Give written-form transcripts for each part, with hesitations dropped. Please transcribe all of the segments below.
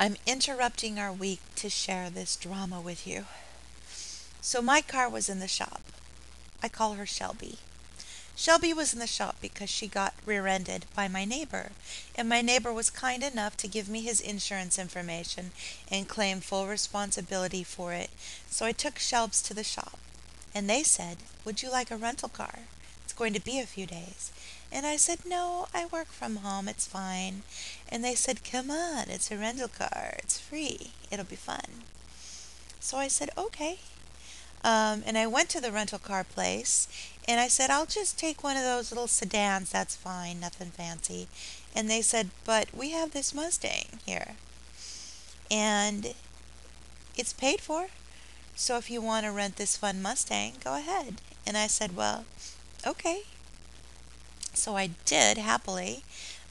I'm interrupting our week to share this drama with you. So, my car was in the shop. I call her Shelby. Shelby was in the shop because she got rear ended by my neighbor, and my neighbor was kind enough to give me his insurance information and claim full responsibility for it. So, I took Shelbs to the shop, and they said, "Would you like a rental car? It's going to be a few days." And I said, "No, I work from home. It's fine." And they said, "Come on, it's a rental car. It's free. It'll be fun." So I said, "Okay." And I went to the rental car place and I said, "I'll just take one of those little sedans. That's fine. Nothing fancy." And they said, "But we have this Mustang here and it's paid for. So if you want to rent this fun Mustang, go ahead." And I said, "Well, okay." So I did happily.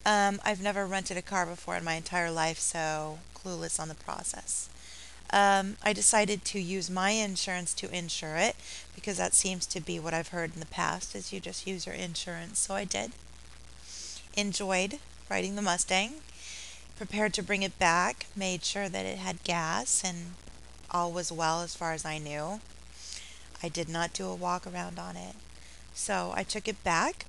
I've never rented a car before in my entire life, so clueless on the process. I decided to use my insurance to insure it because that seems to be what I've heard in the past is you just use your insurance. So I did. Enjoyed riding the Mustang, prepared to bring it back, made sure that it had gas and all was well as far as I knew. I did not do a walk around on it. So I took it back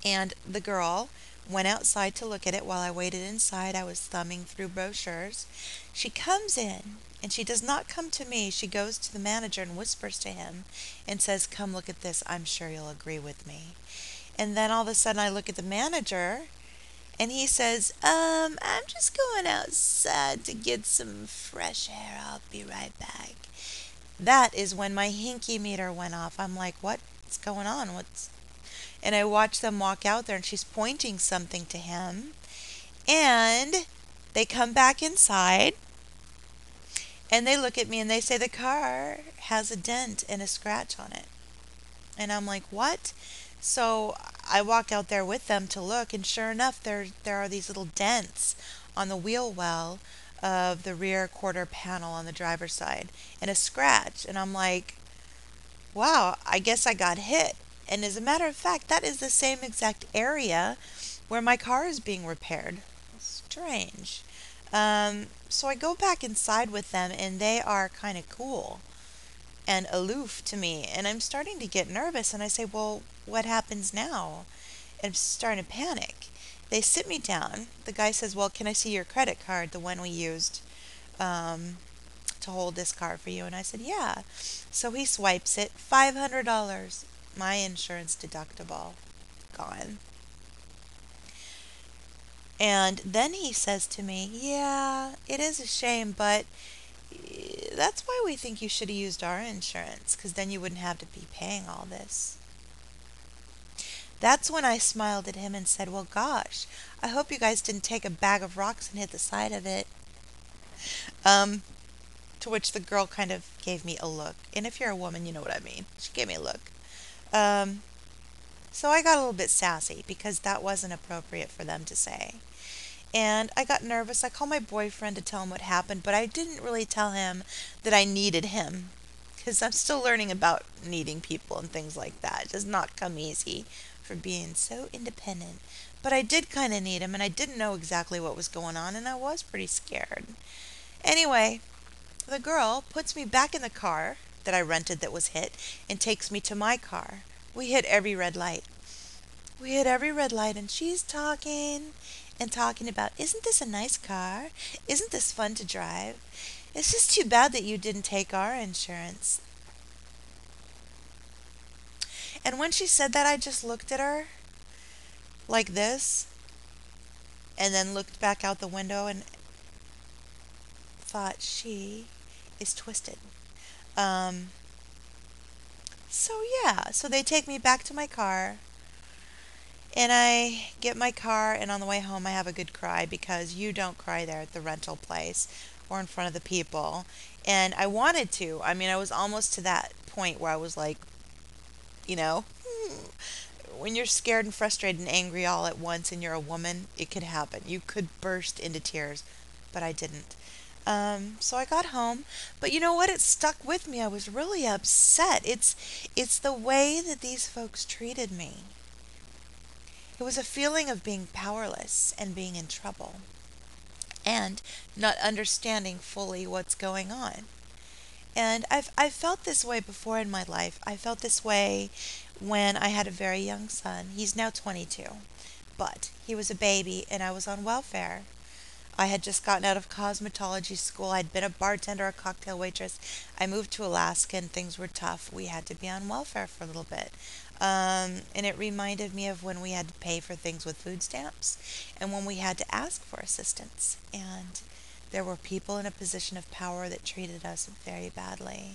and the girl went outside to look at it while I waited inside. I was thumbing through brochures. She comes in and she does not come to me. She goes to the manager and whispers to him and says, "Come look at this. I'm sure you'll agree with me." And then all of a sudden I look at the manager and he says, "I'm just going outside to get some fresh air. I'll be right back." That is when my hinky meter went off. I'm like, "What's going on? What's..." And I watch them walk out there and she's pointing something to him. And they come back inside and they look at me and they say the car has a dent and a scratch on it. And I'm like, "What?" So I walk out there with them to look and sure enough there are these little dents on the wheel well of the rear quarter panel on the driver's side and a scratch. And I'm like, "Wow, I guess I got hit." And as a matter of fact, that is the same exact area where my car is being repaired. Strange. So I go back inside with them, and they are kind of cool and aloof to me. And I'm starting to get nervous, and I say, "Well, what happens now?" And I'm starting to panic. They sit me down. The guy says, "Well, can I see your credit card, the one we used um, to hold this car for you?" And I said, "Yeah." So he swipes it, $500. My insurance deductible gone. And then he says to me, "Yeah, it is a shame, but that's why we think you should have used our insurance, because then you wouldn't have to be paying all this." That's when I smiled at him and said, "Well, gosh, I hope you guys didn't take a bag of rocks and hit the side of it." Um, to which the girl kind of gave me a look. And if you're a woman, you know what I mean. She gave me a look. Um, so I got a little bit sassy because that wasn't appropriate for them to say. And I got nervous. I called my boyfriend to tell him what happened, but I didn't really tell him that I needed him because I'm still learning about needing people and things like that. It does not come easy for being so independent. But I did kind of need him, and I didn't know exactly what was going on, and I was pretty scared. Anyway, the girl puts me back in the car that I rented that was hit and takes me to my car. We hit every red light. We hit every red light, and she's talking and talking about, "Isn't this a nice car? Isn't this fun to drive? It's just too bad that you didn't take our insurance." And when she said that, I just looked at her like this and then looked back out the window and thought, she is twisted. Um, so they take me back to my car. And I get my car, and on the way home, I have a good cry because you don't cry there at the rental place or in front of the people. And I wanted to. I mean, I was almost to that point where I was like, you know, when you're scared and frustrated and angry all at once and you're a woman, it could happen. You could burst into tears, but I didn't. So I got home, but you know what? It stuck with me. I was really upset. It's the way that these folks treated me. It was a feeling of being powerless and being in trouble. and not understanding fully what's going on. And I've felt this way before in my life. I felt this way when I had a very young son. He's now 22, but he was a baby and I was on welfare. I had just gotten out of cosmetology school. I'd been a bartender, a cocktail waitress. I moved to Alaska and things were tough. We had to be on welfare for a little bit. And it reminded me of when we had to pay for things with food stamps and when we had to ask for assistance. And there were people in a position of power that treated us very badly.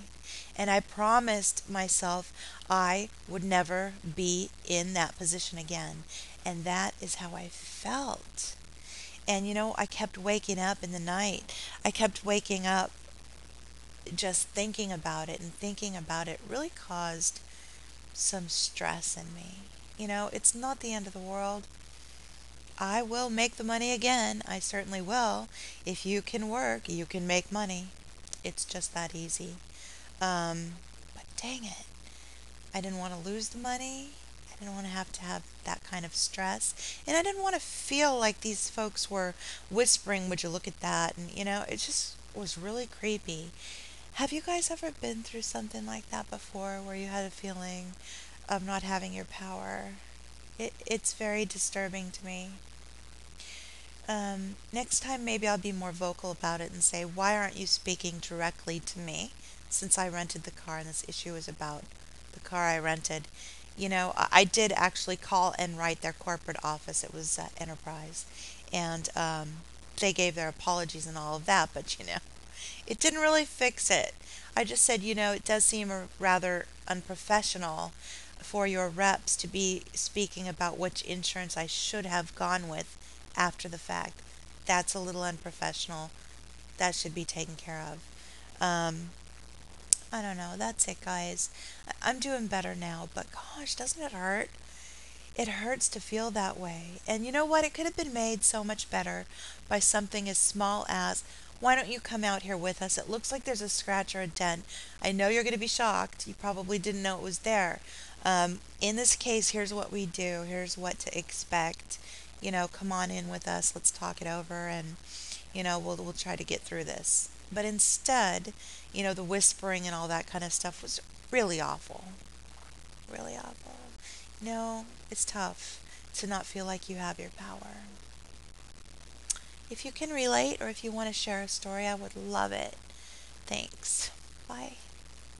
And I promised myself I would never be in that position again. And that is how I felt. And I kept waking up in the night. I kept waking up just thinking about it, and thinking about it really caused some stress in me. It's not the end of the world. I will make the money again. I certainly will. If you can work, you can make money. It's just that easy. But dang it. I didn't want to lose the money. I didn't want to have that kind of stress. And I didn't want to feel like these folks were whispering, "Would you look at that?" And, it just was really creepy. Have you guys ever been through something like that before where you had a feeling of not having your power? It's very disturbing to me. Next time, maybe I'll be more vocal about it and say, "Why aren't you speaking directly to me?" Since I rented the car and this issue is about the car I rented. I did actually call and write their corporate office. It was Enterprise. And they gave their apologies and all of that, but it didn't really fix it. I just said, it does seem rather unprofessional for your reps to be speaking about which insurance I should have gone with after the fact. That's a little unprofessional. That should be taken care of. Um, I don't know. That's it, guys. I'm doing better now, but gosh, doesn't it hurt? It hurts to feel that way. And you know what? It could have been made so much better by something as small as, "Why don't you come out here with us? It looks like there's a scratch or a dent. I know you're going to be shocked. You probably didn't know it was there. In this case, here's what we do. Here's what to expect. Come on in with us. Let's talk it over, and we'll try to get through this." But instead, the whispering and all that kind of stuff was really awful. Really awful. It's tough to not feel like you have your power. If you can relate or if you want to share a story, I would love it. Thanks. Bye.